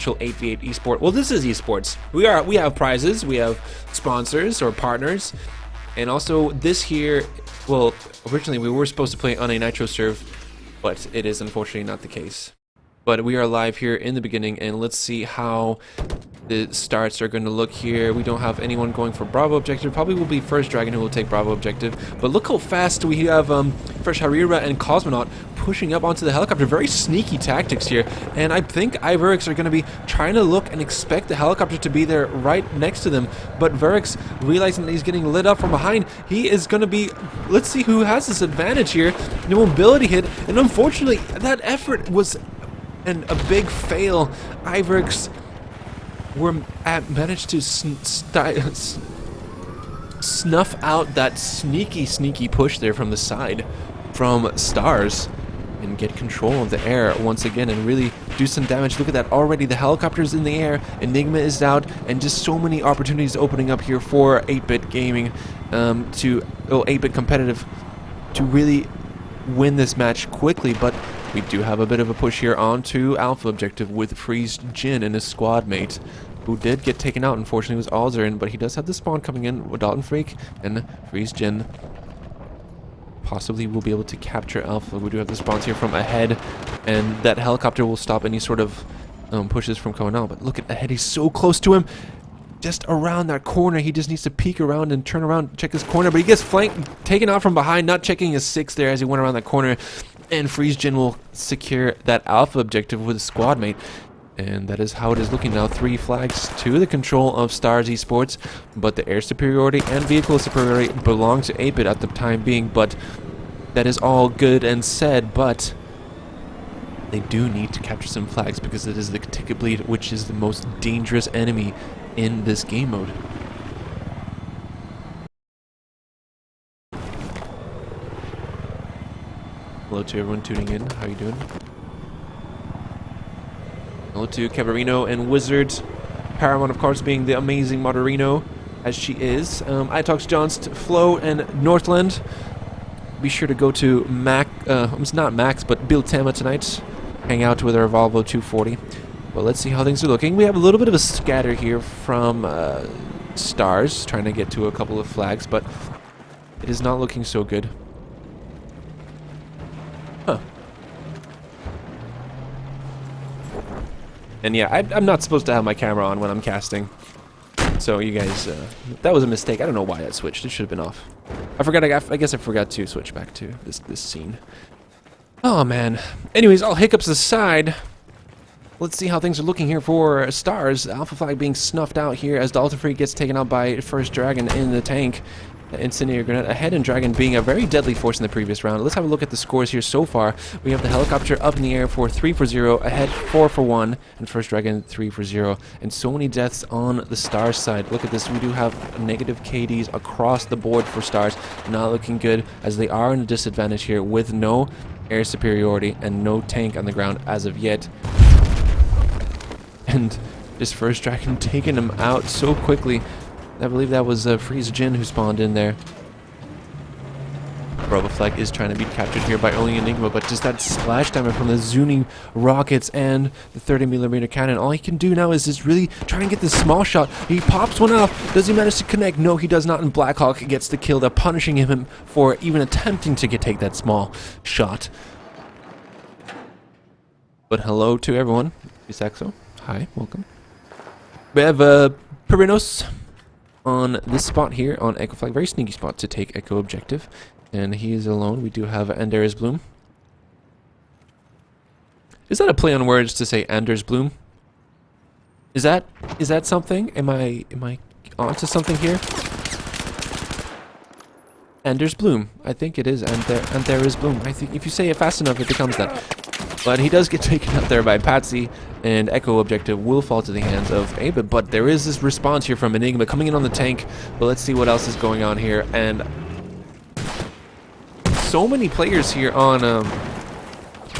8v8 esport. Well, this is esports. We have prizes, we have sponsors or partners, and also this here. Well, originally we were supposed to play on a nitro serve, but it is unfortunately not the case. But we are live here in the beginning, and let's see how the starts are going to look here. We don't have anyone going for Bravo objective. Probably will be First Dragon who will take Bravo objective. But look how fast we have first Harira and Cosmonaut pushing up onto the helicopter. Very sneaky tactics here. And I think Iverix are going to be trying to look and expect the helicopter to be there right next to them. But Verix, realizing that he's getting lit up from behind, he is going to be... Let's see who has this advantage here. The mobility hit. And unfortunately, that effort was a big fail. Iverix managed to snuff out that sneaky push there from the side from sTRS and get control of the air once again and really do some damage. Look at that, already the helicopter's in the air, Enigma is out, and just so many opportunities opening up here for 8-bit gaming 8-bit competitive to really win this match quickly. But we do have a bit of a push here onto Alpha objective with Freeze Jin and his squad mate, who did get taken out, unfortunately, was Alzerin, but he does have the spawn coming in with Dalton Freak, and Freeze Jin possibly will be able to capture Alpha. We do have the spawns here from ahead, and that helicopter will stop any sort of pushes from coming out. But look at ahead, he's so close to him. Just around that corner, he just needs to peek around and turn around, check his corner, but he gets flanked, taken out from behind, not checking his 6 there as he went around that corner. And Freeze Jin will secure that Alpha objective with his squad mate. And that is how it is looking now. 3 flags to the control of Stars Esports. But the air superiority and vehicle superiority belong to 8-bit at the time being. But that is all good and said. But they do need to capture some flags because it is the ticket bleed, which is the most dangerous enemy in this game mode. Hello to everyone tuning in. How you doing? Hello to Cabarino and Wizard. Paramount, of course, being the amazing Moderino, as she is. iTalks, Johnst, Flo, and Northland. Be sure to go to it's not Max, but Biltema tonight. Hang out with our Volvo 240. Well, let's see how things are looking. We have a little bit of a scatter here from Stars, trying to get to a couple of flags, but it is not looking so good. Huh. And yeah, I'm not supposed to have my camera on when I'm casting. So you guys, that was a mistake. I don't know why that switched. It should have been off. I guess I forgot to switch back to this scene. Oh man. Anyways, all hiccups aside, let's see how things are looking here for Stars. Alpha flag being snuffed out here as Dalton Freak gets taken out by First Dragon in the tank. Incendiary Grenade ahead, and Dragon being a very deadly force in the previous round. Let's have a look at the scores here so far. We have the helicopter up in the air for 3-0, ahead 4-1, and First Dragon 3-0. And so many deaths on the Stars side. Look at this, we do have negative KDs across the board for Stars. Not looking good, as they are in a disadvantage here with no air superiority and no tank on the ground as of yet. And this First Dragon taking him out so quickly. I believe that was Freeze Jin who spawned in there. Bravo flag is trying to be captured here by only Enigma, but just that splash damage from the Zuni rockets and the 30mm cannon. All he can do now is just really try and get this small shot. He pops one off. Does he manage to connect? No, he does not, and Blackhawk gets the kill. They're punishing him for even attempting to take that small shot. But hello to everyone. Isaxo, hi, welcome. We have Perinos on this spot here on Echo Flag. Very sneaky spot to take Echo objective. And he is alone. We do have Anders Bloom. Is that a play on words to say Anders Bloom? Is that something? Am I onto something here? Anders Bloom. I think it is. And there is Bloom. I think if you say it fast enough, it becomes that. But he does get taken out there by Patsy, and Echo objective will fall to the hands of 8-bit. But there is this response here from Enigma coming in on the tank. But let's see what else is going on here. And so many players here on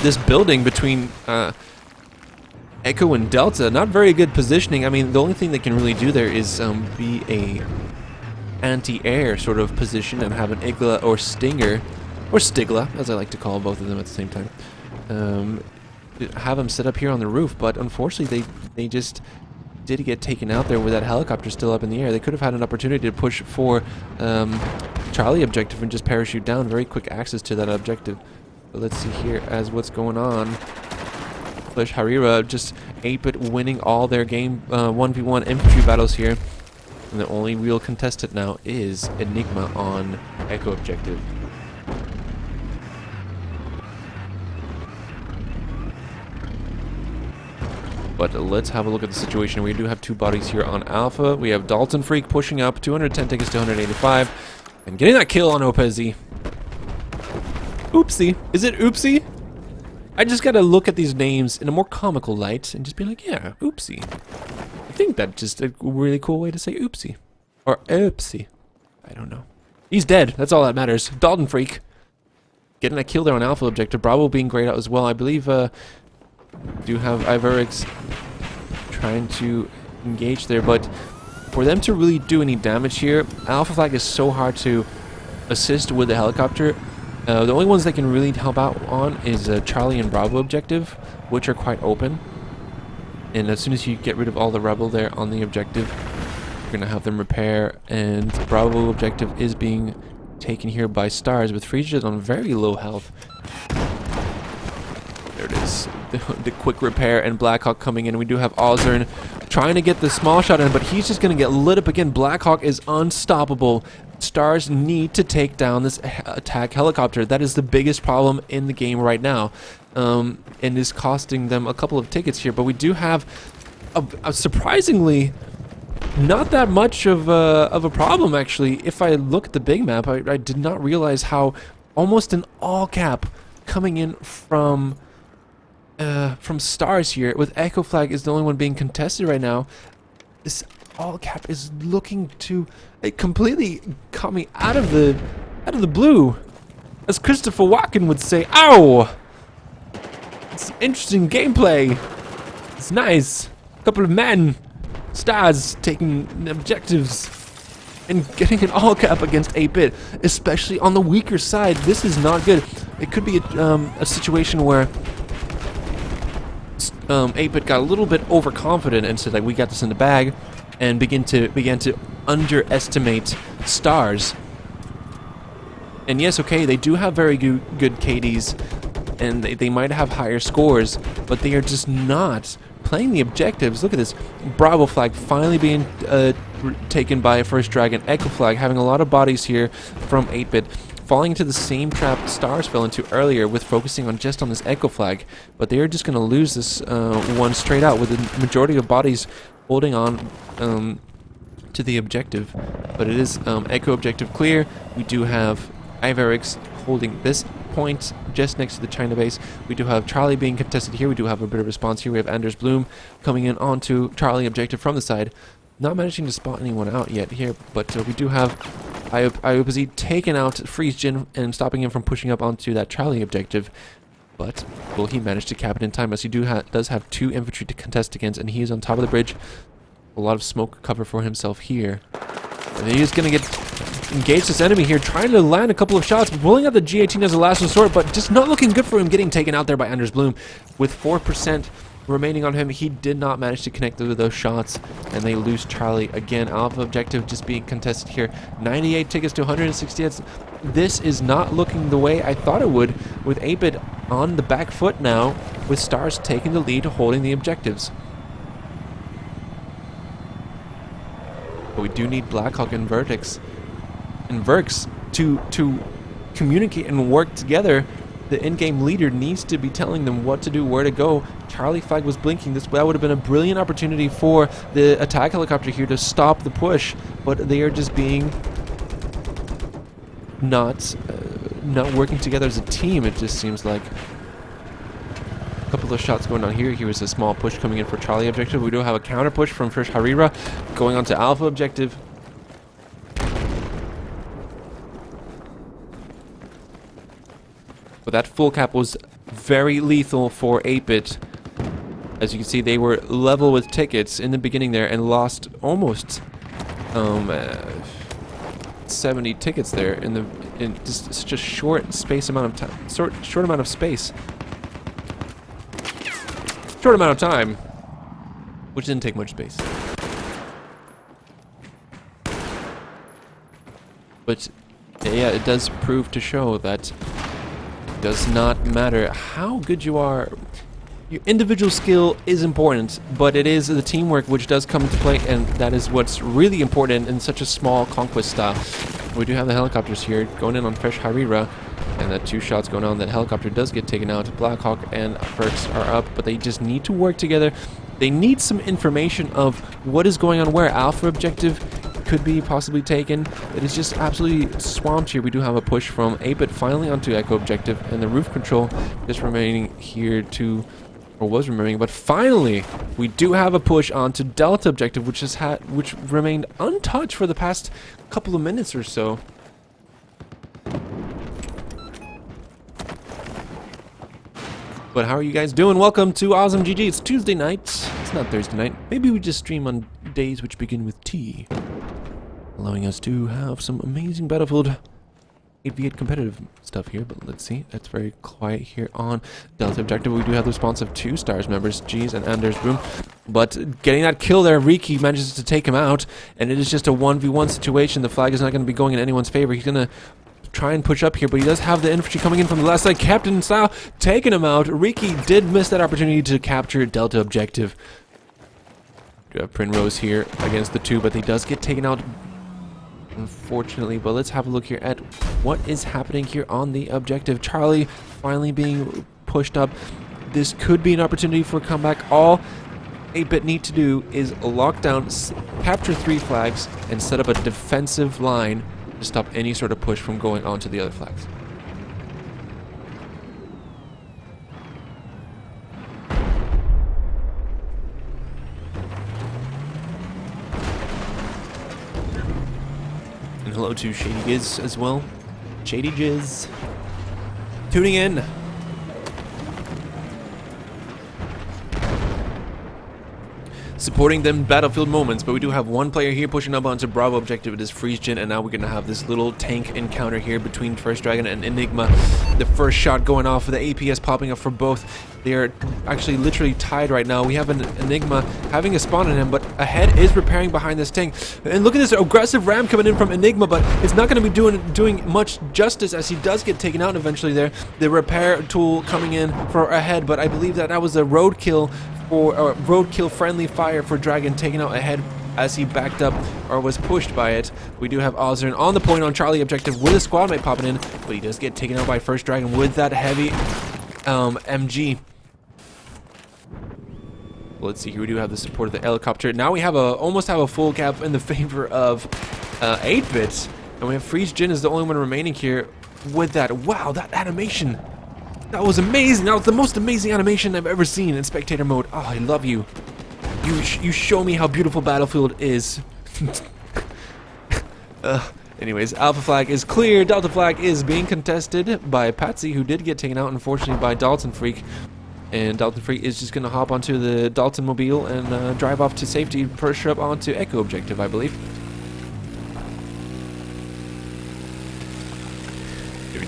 this building between Echo and Delta. Not very good positioning. I mean, the only thing they can really do there is be a anti-air sort of position and have an Igla or Stinger, or Stigla, as I like to call both of them at the same time. have them set up here on the roof, but unfortunately they just did get taken out there with that helicopter still up in the air. They could have had an opportunity to push for Charlie objective and just parachute down. Very quick access to that objective. But let's see here as what's going on. Flesh Harira, just 8-bit winning all their game 1v1 infantry battles here. And the only real contestant now is Enigma on Echo objective. But let's have a look at the situation. We do have 2 bodies here on Alpha. We have Dalton Freak pushing up 210 tickets to 185. And getting that kill on Opezi. Oopsie. Is it oopsie? I just gotta look at these names in a more comical light and just be like, yeah, oopsie. I think that's just a really cool way to say oopsie. Or oopsie. I don't know. He's dead. That's all that matters. Dalton Freak. Getting a kill there on Alpha objective. Bravo being grayed out as well. I believe, do have Iverix trying to engage there, but for them to really do any damage here, Alpha Flag is so hard to assist with the helicopter. The only ones that can really help out on is Charlie and Bravo objective, which are quite open. And as soon as you get rid of all the rebel there on the objective, you're going to have them repair, and Bravo objective is being taken here by Stars with Frigid on very low health. There it is, the quick repair, and Blackhawk coming in. We do have Ozern trying to get the small shot in, but he's just going to get lit up again. Blackhawk is unstoppable. Stars need to take down this attack helicopter. That is the biggest problem in the game right now, and is costing them a couple of tickets here. But we do have a surprisingly not that much of a problem, actually. If I look at the big map, I did not realize how almost an all cap coming in from Stars here, with Echo Flag is the only one being contested right now. This all cap is looking to completely coming out of the blue, as Christopher Walken would say. Ow! It's interesting gameplay. It's nice. A couple of men, Stars taking objectives and getting an all cap against 8-bit, especially on the weaker side. This is not good. It could be a situation where 8-bit got a little bit overconfident and said, like, we got this in the bag, and began to underestimate Stars. And yes, okay, they do have very good KDs, and they might have higher scores, but they are just not playing the objectives. Look at this. Bravo Flag finally being taken by First Dragon. Echo Flag having a lot of bodies here from 8-bit, falling into the same trap Stars fell into earlier with focusing on just on this Echo Flag. But they are just going to lose this one straight out, with the majority of bodies holding on to the objective. But it is Echo objective clear. We do have Iverix holding this point just next to the China base. We do have Charlie being contested here. We do have a bit of response here. We have Anders Bloom coming in onto Charlie objective from the side. Not managing to spot anyone out yet here, but we do have Iopazzi taken out Freeze Jin and stopping him from pushing up onto that Charlie objective. But will he manage to cap it in time, as he does have 2 infantry to contest against, and he is on top of the bridge. A lot of smoke cover for himself here. And he is going to engage this enemy here, trying to land a couple of shots, rolling out the G18 as a last resort, but just not looking good for him, getting taken out there by Anders Bloom. With 4% remaining on him, he did not manage to connect with those shots, and they lose Charlie again. Alpha objective just being contested here. 98 tickets to 168. This is not looking the way I thought it would, with 8-bit on the back foot now, with Stars taking the lead, holding the objectives. But we do need Blackhawk and Vertex and Verx to communicate and work together. The in-game leader needs to be telling them what to do, where to go. Charlie Flag was blinking. That would have been a brilliant opportunity for the attack helicopter here to stop the push, but they are just being not working together as a team, it just seems like. A couple of shots going on here. Here is a small push coming in for Charlie objective. We do have a counter push from Fresh Harira going on to Alpha objective. But that full cap was very lethal for 8-bit. As you can see, they were level with tickets in the beginning there and lost almost 70 tickets there in just such a short amount of time. Short amount of space. short amount of time, which didn't take much space. But yeah, it does prove to show that it does not matter how good you are. Your individual skill is important, but it is the teamwork which does come into play, and that is what's really important in such a small conquest style. We do have the helicopters here going in on Fresh Harira, and that 2 shots going on. That helicopter does get taken out. Blackhawk and Ferks are up, but they just need to work together. They need some information of what is going on where. Alpha objective could be possibly taken. It is just absolutely swamped here. We do have a push from 8-bit finally onto Echo objective, and the roof control just remaining here to, or was remaining, but finally we do have a push onto Delta objective, which remained untouched for the past couple of minutes or so. But how are you guys doing? Welcome to Awesome GG. It's Tuesday night. It's not Thursday night. Maybe we just stream on days which begin with T, allowing us to have some amazing Battlefield 8v8 competitive stuff here. But let's see. It's very quiet here on Delta objective. We do have the response of 2 STARS members, G's and Anders Boom. But getting that kill there, Riki manages to take him out, and it is just a 1v1 situation. The flag is not going to be going in anyone's favor. He's going to try and push up here, but he does have the infantry coming in from the left side. Captain style taking him out. Riki did miss that opportunity to capture Delta objective. We have Primrose here against the 2, but he does get taken out, unfortunately. But let's have a look here at what is happening here on the objective. Charlie finally being pushed up. This could be an opportunity for a comeback. All 8-bit need to do is lock down, capture 3 flags, and set up a defensive line to stop any sort of push from going onto the other flags. And hello to Shady Giz as well. Shady Giz tuning in. Supporting them Battlefield moments, but we do have one player here pushing up onto Bravo objective. It is FreezeGen, and now we're going to have this little tank encounter here between First Dragon and Enigma. The first shot going off, the APS popping up for both. They are actually literally tied right now. We have an Enigma having a spawn on him, but Ahead is repairing behind this tank. And look at this aggressive ram coming in from Enigma, but it's not going to be doing much justice as he does get taken out eventually there. The repair tool coming in for Ahead, but I believe that was a roadkill for roadkill friendly fire for Dragon, taking out Ahead as he backed up or was pushed by it. We do have Ozern on the point on Charlie objective with a squad mate popping in, but he does get taken out by First Dragon with that heavy MG. Let's see here. We do have the support of the helicopter. Now we have almost have a full cap in the favor of 8-bit, and we have FreezeGen is the only one remaining here with that. Wow, that animation! That was amazing. That was the most amazing animation I've ever seen in spectator mode. Oh, I love you. You show me how beautiful Battlefield is. Anyways, Alpha flag is clear. Delta flag is being contested by Patsy, who did get taken out, unfortunately, by Dalton Freak. And Dalton Freak is just going to hop onto the Dalton Mobile and drive off to safety, push up onto Echo objective, I believe.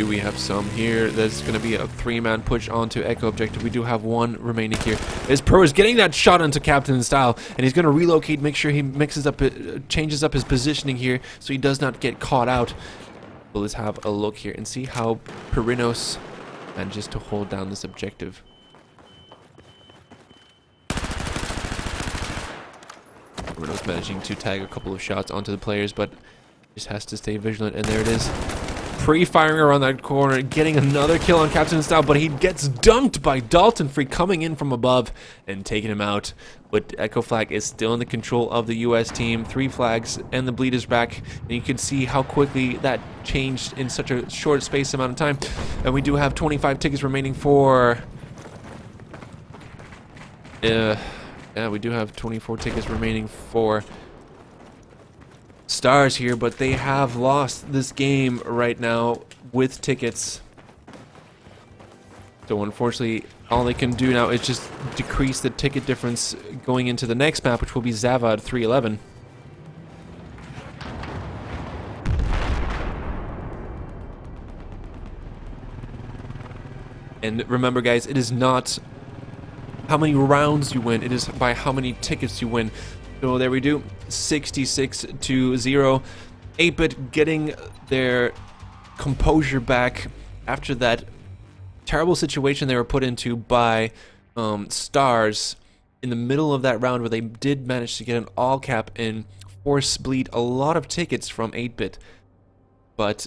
We have some here. That's going to be a 3-man push onto Echo objective. We do have one remaining here. As Pro is getting that shot onto Captain style, and he's going to relocate, make sure he changes up his positioning here so he does not get caught out. But let's have a look here and see how Perinos manages to hold down this objective. Perinos managing to tag a couple of shots onto the players, but just has to stay vigilant, and there it is. Pre-firing around that corner, getting another kill on Captain style, but he gets dunked by Dalton Freak coming in from above and taking him out. But Echo flag is still in the control of the US team. 3 flags and the bleed is back, and you can see how quickly that changed in such a short space amount of time. And we do have 25 tickets remaining for yeah, we do have 24 tickets remaining for Stars here, but they have lost this game right now with tickets. So unfortunately, all they can do now is just decrease the ticket difference going into the next map, which will be Zavad 311. And remember, guys, it is not how many rounds you win. It is by how many tickets you win. So there we do, 66-0. 8-Bit getting their composure back after that terrible situation they were put into by Stars in the middle of that round, where they did manage to get an all cap and force bleed a lot of tickets from 8-Bit. But